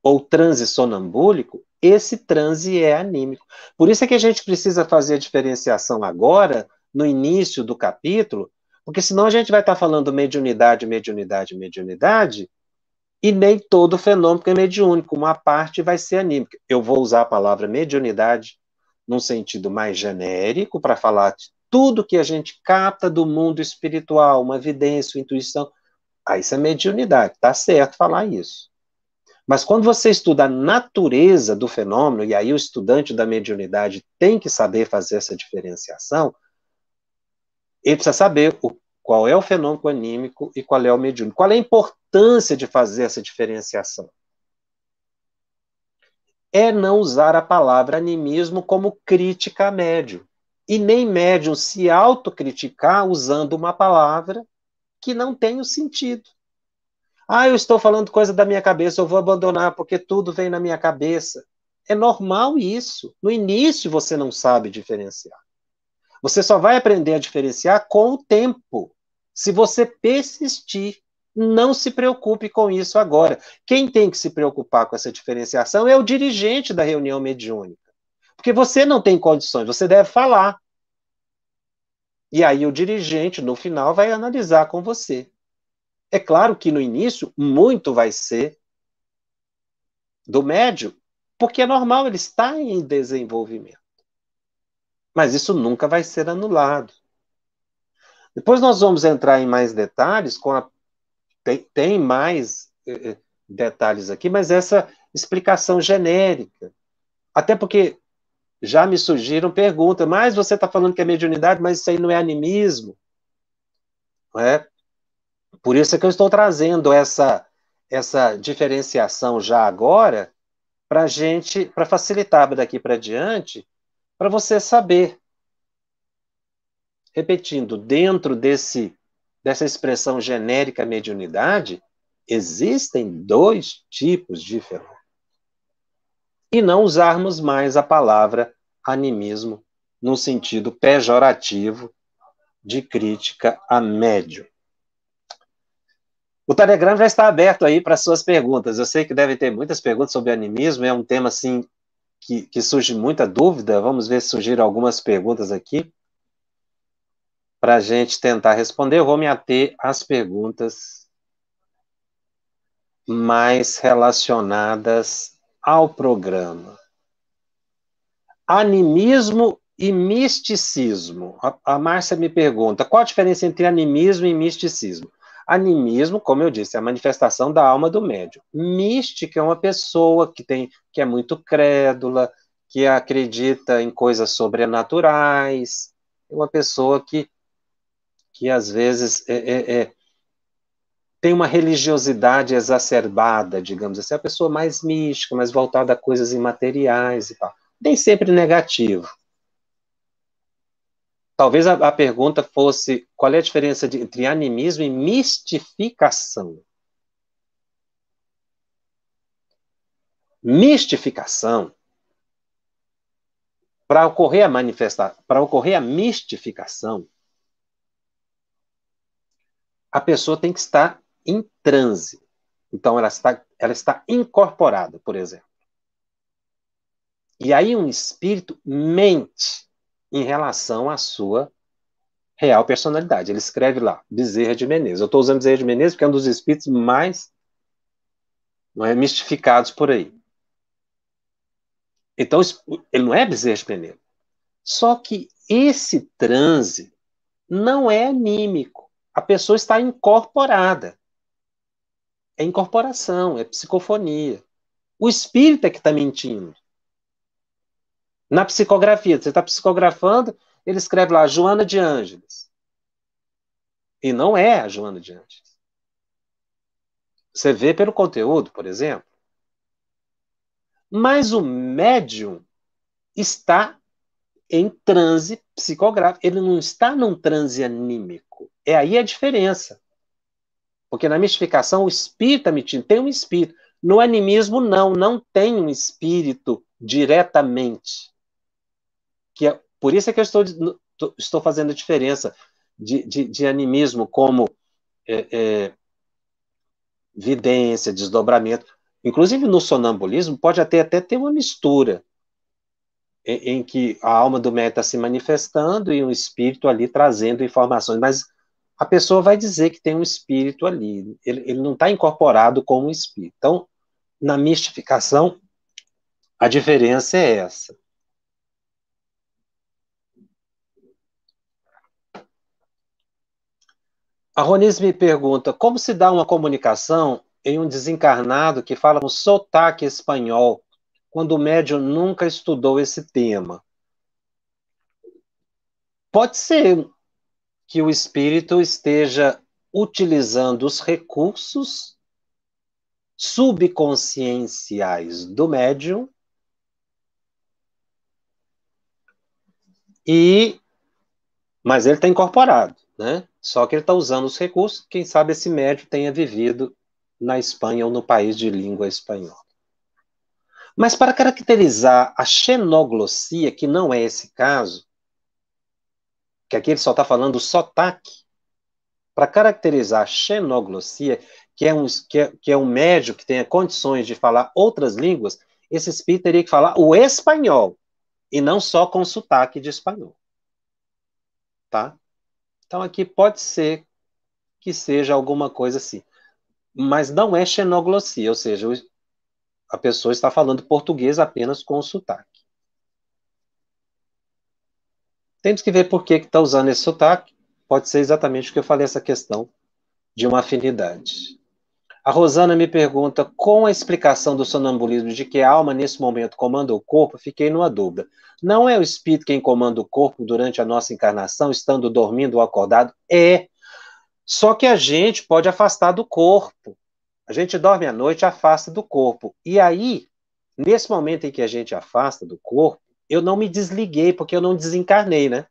ou transe sonambúlico, esse transe é anímico. Por isso é que a gente precisa fazer a diferenciação agora, no início do capítulo, porque senão a gente vai estar falando mediunidade, mediunidade, mediunidade, e nem todo fenômeno é mediúnico, uma parte vai ser anímica. Eu vou usar a palavra mediunidade num sentido mais genérico, para falar de tudo que a gente capta do mundo espiritual, uma evidência, uma intuição. Isso é mediunidade, tá certo falar isso. Mas quando você estuda a natureza do fenômeno, e aí o estudante da mediunidade tem que saber fazer essa diferenciação, ele precisa saber qual é o fenômeno anímico e qual é o mediúnico. Qual é a importância de fazer essa diferenciação? É não usar a palavra animismo como crítica a médium. E nem médium se autocriticar usando uma palavra que não tem o sentido. Eu estou falando coisa da minha cabeça, eu vou abandonar porque tudo vem na minha cabeça. É normal isso. No início você não sabe diferenciar. Você só vai aprender a diferenciar com o tempo, se você persistir. Não se preocupe com isso agora. Quem tem que se preocupar com essa diferenciação é o dirigente da reunião mediúnica. Porque você não tem condições, você deve falar. E aí o dirigente, no final, vai analisar com você. É claro que no início, muito vai ser do médium, porque é normal, ele está em desenvolvimento. Mas isso nunca vai ser anulado. Depois nós vamos entrar em mais detalhes, tem mais detalhes aqui, mas essa explicação genérica. Até porque já me surgiram perguntas, mas você está falando que é mediunidade, mas isso aí não é animismo. Não é? Por isso é que eu estou trazendo essa diferenciação já agora, para gente, para facilitar daqui para diante, para você saber. Repetindo, dentro dessa expressão genérica mediunidade, existem dois tipos de fenômeno. E não usarmos mais a palavra animismo no sentido pejorativo de crítica a médium. O Telegram já está aberto aí para suas perguntas. Eu sei que deve ter muitas perguntas sobre animismo, é um tema assim que surge muita dúvida. Vamos ver se surgiram algumas perguntas aqui para a gente tentar responder. Eu vou me ater às perguntas mais relacionadas ao programa. Animismo e misticismo. A Márcia me pergunta, qual a diferença entre animismo e misticismo? Animismo, como eu disse, é a manifestação da alma do médium. Mística é uma pessoa que é muito crédula, que acredita em coisas sobrenaturais, é uma pessoa que às vezes tem uma religiosidade exacerbada, digamos assim, é a pessoa mais mística, mais voltada a coisas imateriais e tal. Nem sempre negativo. Talvez a pergunta fosse qual é a diferença entre animismo e mistificação. Mistificação, para ocorrer a mistificação, a pessoa tem que estar em transe. Então, ela está incorporada, por exemplo. E aí um espírito mente em relação à sua real personalidade. Ele escreve lá, Bezerra de Menezes. Eu estou usando Bezerra de Menezes porque é um dos espíritos mais mistificados por aí. Então, ele não é Bezerra de Menezes. Só que esse transe não é anímico. A pessoa está incorporada. É incorporação, é psicofonia. O espírito é que está mentindo. Na psicografia, você está psicografando, ele escreve lá, Joana de Ângeles. E não é a Joana de Ângeles. Você vê pelo conteúdo, por exemplo. Mas o médium está em transe psicográfico. Ele não está num transe anímico. É aí a diferença. Porque na mistificação, o espírito está mentindo. Tem um espírito. No animismo, não tem um espírito diretamente. Por isso é que eu estou fazendo a diferença de animismo como vidência, desdobramento. Inclusive no sonambulismo pode até ter uma mistura em que a alma do médium está se manifestando e um espírito ali trazendo informações, mas a pessoa vai dizer que tem um espírito ali, ele não está incorporado como um espírito. Então, na mistificação, a diferença é essa. A Roniz me pergunta, como se dá uma comunicação em um desencarnado que fala um sotaque espanhol, quando o médium nunca estudou esse tema? Pode ser que o espírito esteja utilizando os recursos subconscienciais do médium mas ele está incorporado, né? Só que ele está usando os recursos, quem sabe esse médium tenha vivido na Espanha ou no país de língua espanhola. Mas para caracterizar a xenoglossia, que não é esse caso, que aqui ele só está falando do sotaque, Para caracterizar a xenoglossia, que é um médium que tenha condições de falar outras línguas, esse espírito teria que falar o espanhol, e não só com sotaque de espanhol. Tá? Então aqui pode ser que seja alguma coisa assim. Mas não é xenoglossia, ou seja, a pessoa está falando português apenas com sotaque. Temos que ver por que está usando esse sotaque. Pode ser exatamente o que eu falei, essa questão de uma afinidade. A Rosana me pergunta, com a explicação do sonambulismo de que a alma nesse momento comanda o corpo, fiquei numa dúvida. Não é o espírito quem comanda o corpo durante a nossa encarnação, estando dormindo ou acordado? É. Só que a gente pode afastar do corpo. A gente dorme à noite, afasta do corpo. E aí, nesse momento em que a gente afasta do corpo, eu não me desliguei, porque eu não desencarnei, né?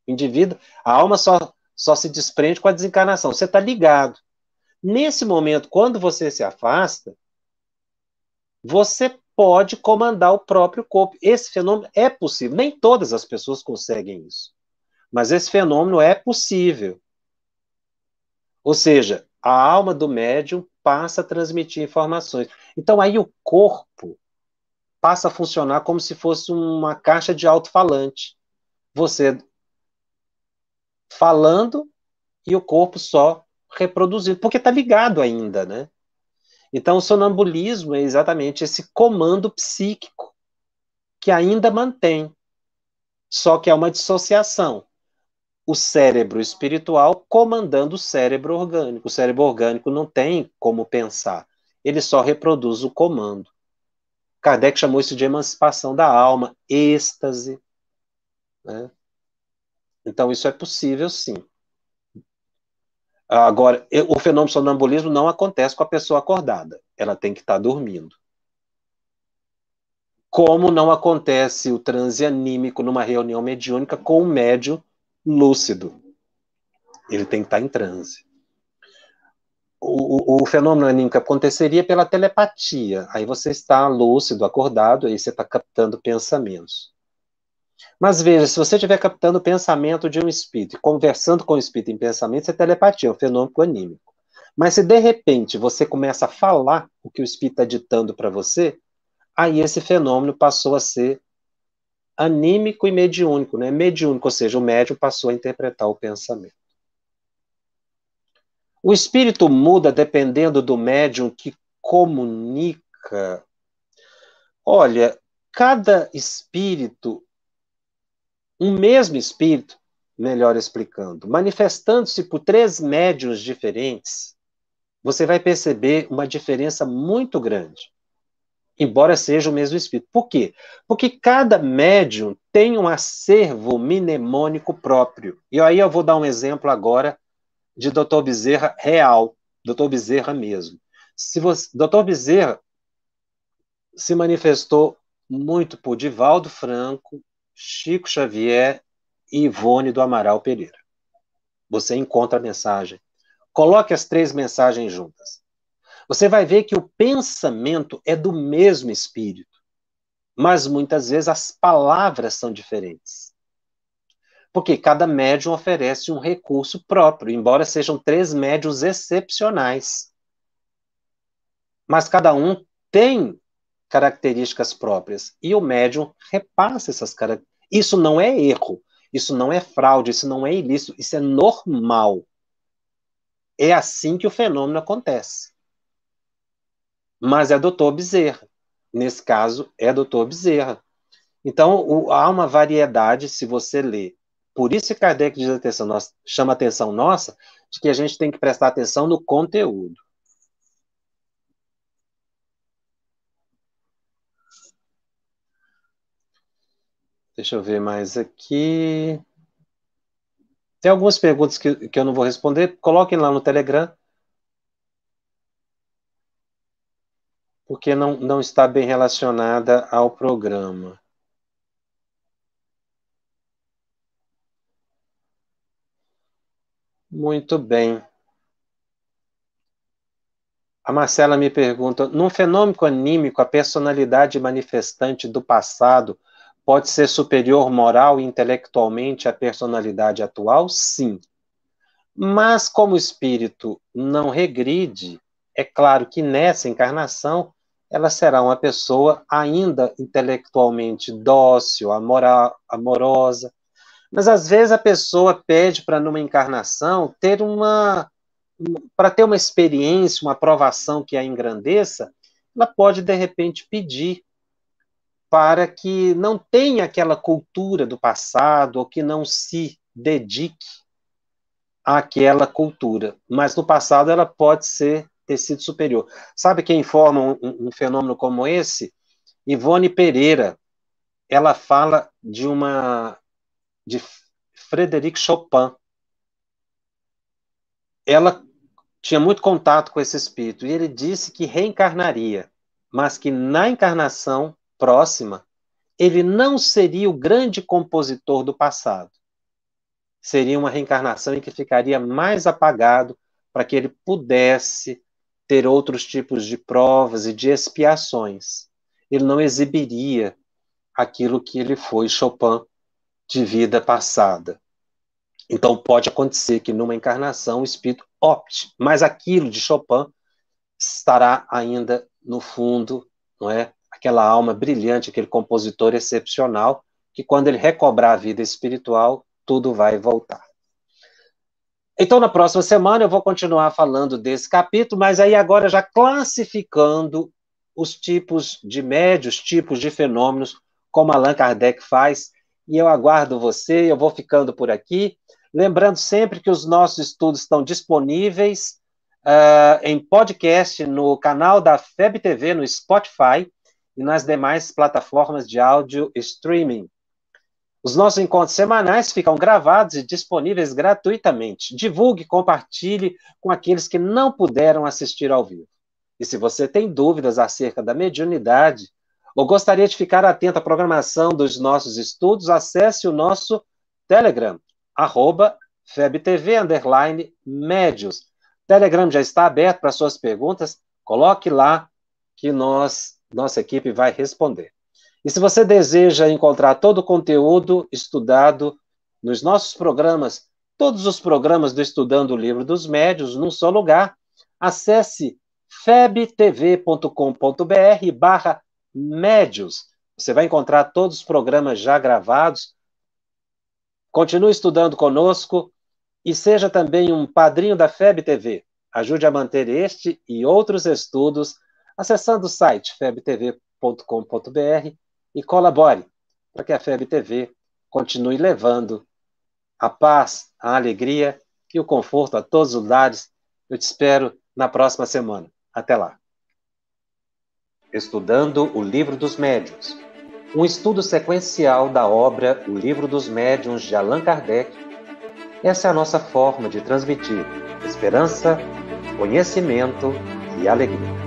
O indivíduo, a alma só se desprende com a desencarnação. Você está ligado. Nesse momento, quando você se afasta, você pode comandar o próprio corpo. Esse fenômeno é possível. Nem todas as pessoas conseguem isso. Mas esse fenômeno é possível. Ou seja, a alma do médium passa a transmitir informações. Então, aí o corpo passa a funcionar como se fosse uma caixa de alto-falante. Você falando e o corpo só reproduzindo, porque está ligado ainda, né? Então, o sonambulismo é exatamente esse comando psíquico que ainda mantém, só que é uma dissociação. O cérebro espiritual comandando o cérebro orgânico. O cérebro orgânico não tem como pensar, ele só reproduz o comando. Kardec chamou isso de emancipação da alma, êxtase, né? Então, isso é possível, sim. Agora, o fenômeno sonambulismo não acontece com a pessoa acordada. Ela tem que estar dormindo. Como não acontece o transe anímico numa reunião mediúnica com o médium lúcido. Ele tem que estar em transe. O fenômeno anímico aconteceria pela telepatia. Aí você está lúcido, acordado, aí você está captando pensamentos. Mas veja, se você estiver captando o pensamento de um espírito, conversando com o espírito em pensamento, isso é telepatia, é um fenômeno anímico. Mas se de repente você começa a falar o que o espírito está ditando para você, aí esse fenômeno passou a ser anímico e mediúnico, né? Mediúnico, ou seja, o médium passou a interpretar o pensamento. O espírito muda dependendo do médium que comunica. Olha, cada espírito, um mesmo espírito, melhor explicando, manifestando-se por 3 médiuns diferentes, você vai perceber uma diferença muito grande, embora seja o mesmo espírito. Por quê? Porque cada médium tem um acervo mnemônico próprio. E aí eu vou dar um exemplo agora de Dr. Bezerra real, Dr. Bezerra mesmo. Se você, Dr. Bezerra se manifestou muito por Divaldo Franco, Chico Xavier e Ivone do Amaral Pereira. Você encontra a mensagem. Coloque as 3 mensagens juntas. Você vai ver que o pensamento é do mesmo espírito, mas muitas vezes as palavras são diferentes. Porque cada médium oferece um recurso próprio, embora sejam 3 médiuns excepcionais. Mas cada um tem características próprias. E o médium repassa essas características. Isso não é erro, isso não é fraude, isso não é ilícito, isso é normal. É assim que o fenômeno acontece. Mas é Dr. Bezerra. Nesse caso, é Dr. Bezerra. Então, há uma variedade, se você ler. Por isso que Kardec diz atenção nossa, chama a atenção nossa de que a gente tem que prestar atenção no conteúdo. Deixa eu ver mais aqui. Tem algumas perguntas que eu não vou responder. Coloquem lá no Telegram, porque não está bem relacionada ao programa. Muito bem. A Marcela me pergunta, num fenômeno anímico, a personalidade manifestante do passado pode ser superior moral e intelectualmente à personalidade atual? Sim. Mas como o espírito não regride, é claro que nessa encarnação ela será uma pessoa ainda intelectualmente dócil, amorosa, mas às vezes a pessoa pede para numa encarnação para ter uma experiência, uma aprovação que a engrandeça, ela pode de repente pedir para que não tenha aquela cultura do passado ou que não se dedique àquela cultura, mas no passado ela pode ter sido superior. Sabe quem informa um fenômeno como esse? Ivone Pereira. Ela fala de Frédéric Chopin. Ela tinha muito contato com esse espírito e ele disse que reencarnaria, mas que na encarnação próxima ele não seria o grande compositor do passado. Seria uma reencarnação em que ficaria mais apagado para que ele pudesse ter outros tipos de provas e de expiações. Ele não exibiria aquilo que ele foi, Chopin, de vida passada. Então pode acontecer que numa encarnação o espírito opte, mas aquilo de Chopin estará ainda no fundo, não é? Aquela alma brilhante, aquele compositor excepcional, que quando ele recobrar a vida espiritual, tudo vai voltar. Então, na próxima semana eu vou continuar falando desse capítulo, mas aí agora já classificando os tipos de médios, tipos de fenômenos, como Allan Kardec faz, e eu aguardo você, eu vou ficando por aqui, lembrando sempre que os nossos estudos estão disponíveis em podcast no canal da FEB TV, no Spotify, e nas demais plataformas de áudio streaming. Os nossos encontros semanais ficam gravados e disponíveis gratuitamente. Divulgue, compartilhe com aqueles que não puderam assistir ao vivo. E se você tem dúvidas acerca da mediunidade ou gostaria de ficar atento à programação dos nossos estudos, acesse o nosso Telegram, @FebTV_Médios. O Telegram já está aberto para suas perguntas. Coloque lá que nossa equipe vai responder. E se você deseja encontrar todo o conteúdo estudado nos nossos programas, todos os programas do Estudando o Livro dos Médiuns, num só lugar, acesse febtv.com.br/médios. Você vai encontrar todos os programas já gravados. Continue estudando conosco e seja também um padrinho da FEB TV. Ajude a manter este e outros estudos acessando o site febtv.com.br e colabore para que a FEB TV continue levando a paz, a alegria e o conforto a todos os lares. Eu te espero na próxima semana. Até lá. Estudando o Livro dos Médiuns. Um estudo sequencial da obra O Livro dos Médiuns de Allan Kardec. Essa é a nossa forma de transmitir esperança, conhecimento e alegria.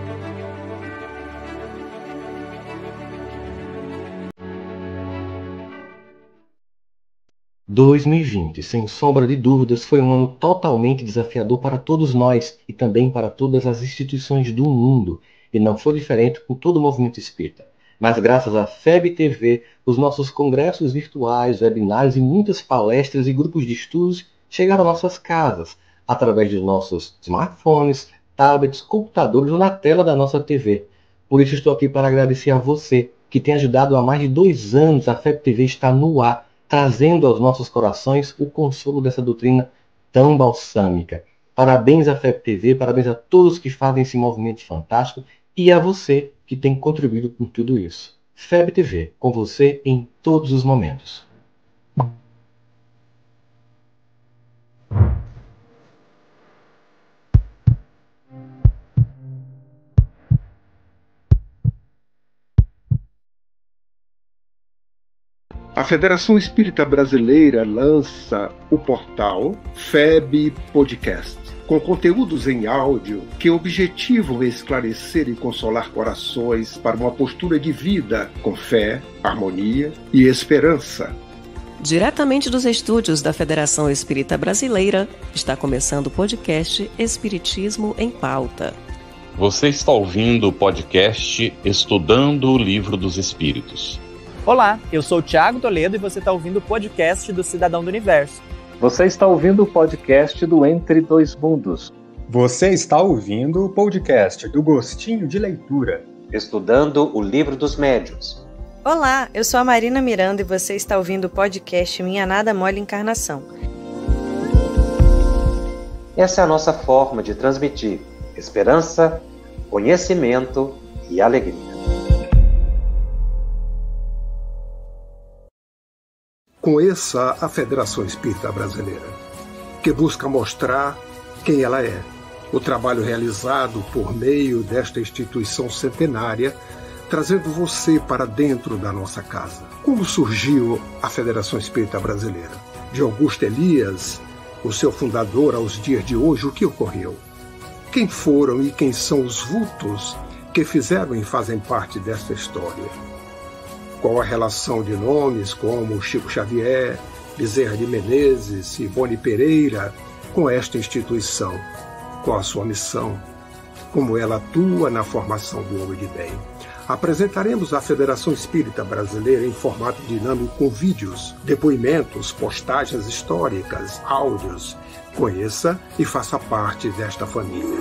– 2020, sem sombra de dúvidas, foi um ano totalmente desafiador para todos nós e também para todas as instituições do mundo, e não foi diferente com todo o movimento espírita. Mas graças à FEB TV, os nossos congressos virtuais, webinários e muitas palestras e grupos de estudos chegaram às nossas casas, através dos nossos smartphones, tablets, computadores ou na tela da nossa TV. Por isso estou aqui para agradecer a você, que tem ajudado há mais de 2 anos a FEB TV estar no ar, trazendo aos nossos corações o consolo dessa doutrina tão balsâmica. Parabéns à FEB TV, parabéns a todos que fazem esse movimento fantástico e a você que tem contribuído com tudo isso. FEB TV, com você em todos os momentos. A Federação Espírita Brasileira lança o portal FEB Podcast, com conteúdos em áudio que objetivam esclarecer e consolar corações para uma postura de vida com fé, harmonia e esperança. Diretamente dos estúdios da Federação Espírita Brasileira, está começando o podcast Espiritismo em Pauta. Você está ouvindo o podcast Estudando o Livro dos Espíritos. Olá, eu sou o Thiago Toledo e você está ouvindo o podcast do Cidadão do Universo. Você está ouvindo o podcast do Entre Dois Mundos. Você está ouvindo o podcast do Gostinho de Leitura. Estudando o Livro dos Médiuns. Olá, eu sou a Marina Miranda e você está ouvindo o podcast Minha Nada Mole Encarnação. Essa é a nossa forma de transmitir esperança, conhecimento e alegria. Conheça a Federação Espírita Brasileira, que busca mostrar quem ela é. O trabalho realizado por meio desta instituição centenária, trazendo você para dentro da nossa casa. Como surgiu a Federação Espírita Brasileira? De Augusto Elias, o seu fundador, aos dias de hoje, o que ocorreu? Quem foram e quem são os vultos que fizeram e fazem parte desta história? Qual a relação de nomes como Chico Xavier, Bezerra de Menezes, Ivone Pereira com esta instituição? Qual a sua missão? Como ela atua na formação do homem de bem? Apresentaremos a Federação Espírita Brasileira em formato dinâmico com vídeos, depoimentos, postagens históricas, áudios. Conheça e faça parte desta família.